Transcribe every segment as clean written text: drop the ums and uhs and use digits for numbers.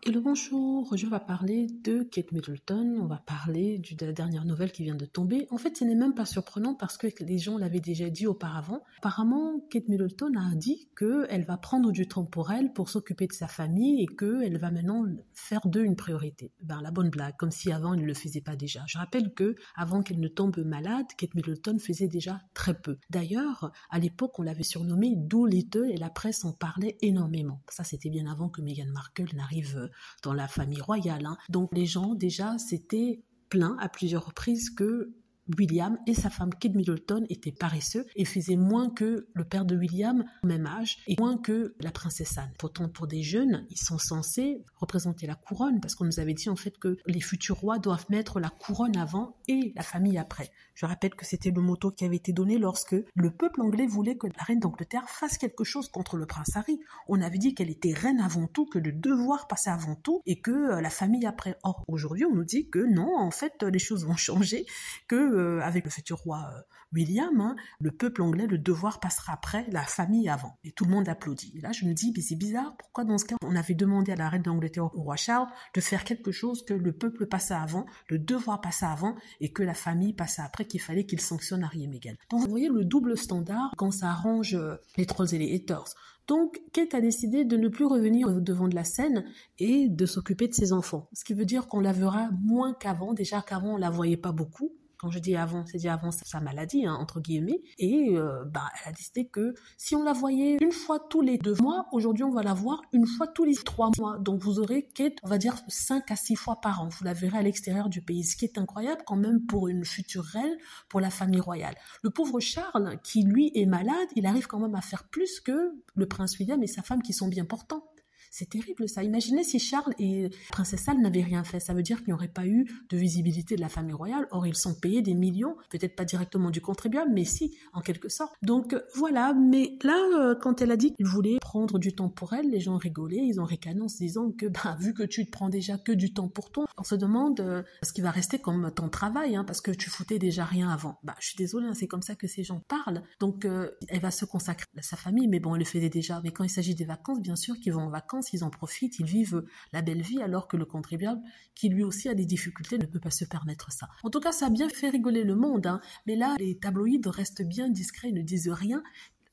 Et le bonjour, aujourd'hui on va parler de Kate Middleton, on va parler de la dernière nouvelle qui vient de tomber. En fait, ce n'est même pas surprenant parce que les gens l'avaient déjà dit auparavant. Apparemment, Kate Middleton a dit qu'elle va prendre du temps pour elle, pour s'occuper de sa famille et qu'elle va maintenant faire d'eux une priorité. La bonne blague, comme si avant elle ne le faisait pas déjà. Je rappelle que avant qu'elle ne tombe malade, Kate Middleton faisait déjà très peu. D'ailleurs, à l'époque, on l'avait surnommée Doolittle et la presse en parlait énormément. Ça, c'était bien avant que Meghan Markle n'arrive dans la famille royale. Donc les gens déjà s'étaient plaints à plusieurs reprises que William et sa femme Kate Middleton étaient paresseux et faisaient moins que le père de William, au même âge, et moins que la princesse Anne. Pourtant, pour des jeunes, ils sont censés représenter la couronne, parce qu'on nous avait dit en fait que les futurs rois doivent mettre la couronne avant et la famille après. Je rappelle que c'était le motto qui avait été donné lorsque le peuple anglais voulait que la reine d'Angleterre fasse quelque chose contre le prince Harry. On avait dit qu'elle était reine avant tout, que le devoir passait avant tout, et que la famille après. Or, aujourd'hui, on nous dit que non, en fait, les choses vont changer, que avec le futur roi William, le peuple anglais, le devoir passera après, la famille avant. Et tout le monde applaudit. Et là, je me dis, mais c'est bizarre, pourquoi dans ce cas, on avait demandé à la reine d'Angleterre, au roi Charles, de faire quelque chose que le peuple passait avant, le devoir passait avant, et que la famille passait après, qu'il fallait qu'il sanctionne Harry et Meghan. Donc, vous voyez le double standard quand ça arrange les trolls et les haters. Donc, Kate a décidé de ne plus revenir devant de la scène et de s'occuper de ses enfants. Ce qui veut dire qu'on la verra moins qu'avant. Déjà qu'avant, on la voyait pas beaucoup. Quand je dis avant, c'est dire avant sa maladie, entre guillemets. Et elle a décidé que si on la voyait une fois tous les 2 mois, aujourd'hui on va la voir une fois tous les 3 mois. Donc vous aurez Kate, on va dire 5 à 6 fois par an. Vous la verrez à l'extérieur du pays, ce qui est incroyable quand même pour une future reine, pour la famille royale. Le pauvre Charles, qui lui est malade, il arrive quand même à faire plus que le prince William et sa femme qui sont bien portants. C'est terrible ça. Imaginez si Charles et la princesse Anne n'avaient rien fait. Ça veut dire qu'il n'y aurait pas eu de visibilité de la famille royale. Or, ils sont payés des millions, peut-être pas directement du contribuable, mais si, en quelque sorte. Donc voilà, mais là, quand elle a dit qu'il voulait prendre du temps pour elle, les gens rigolaient, ils ont ricané en se disant que vu que tu te prends déjà que du temps pour toi, on se demande ce qui va rester comme ton travail, parce que tu foutais déjà rien avant. Je suis désolée, c'est comme ça que ces gens parlent. Donc elle va se consacrer à sa famille, mais bon, elle le faisait déjà. Mais quand il s'agit des vacances, bien sûr qu'ils vont en vacances, ils en profitent, ils vivent la belle vie, alors que le contribuable, qui lui aussi a des difficultés, ne peut pas se permettre ça. En tout cas, ça a bien fait rigoler le monde, mais là, les tabloïds restent bien discrets, ne disent rien.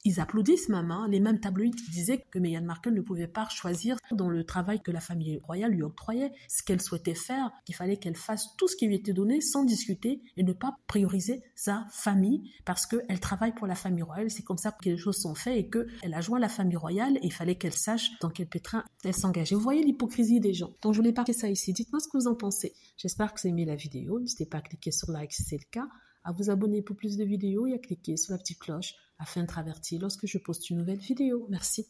Ils applaudissent même, les mêmes tabloïds qui disaient que Meghan Markle ne pouvait pas choisir dans le travail que la famille royale lui octroyait, ce qu'elle souhaitait faire, qu'il fallait qu'elle fasse tout ce qui lui était donné sans discuter et ne pas prioriser sa famille parce qu'elle travaille pour la famille royale. C'est comme ça que les choses sont faites et qu'elle a joint la famille royale et il fallait qu'elle sache dans quel pétrin elle s'engageait. Vous voyez l'hypocrisie des gens. Donc je voulais parler ça ici. Dites-moi ce que vous en pensez. J'espère que vous avez aimé la vidéo. N'hésitez pas à cliquer sur like si c'est le cas, à vous abonner pour plus de vidéos et à cliquer sur la petite cloche afin d'être averti lorsque je poste une nouvelle vidéo. Merci.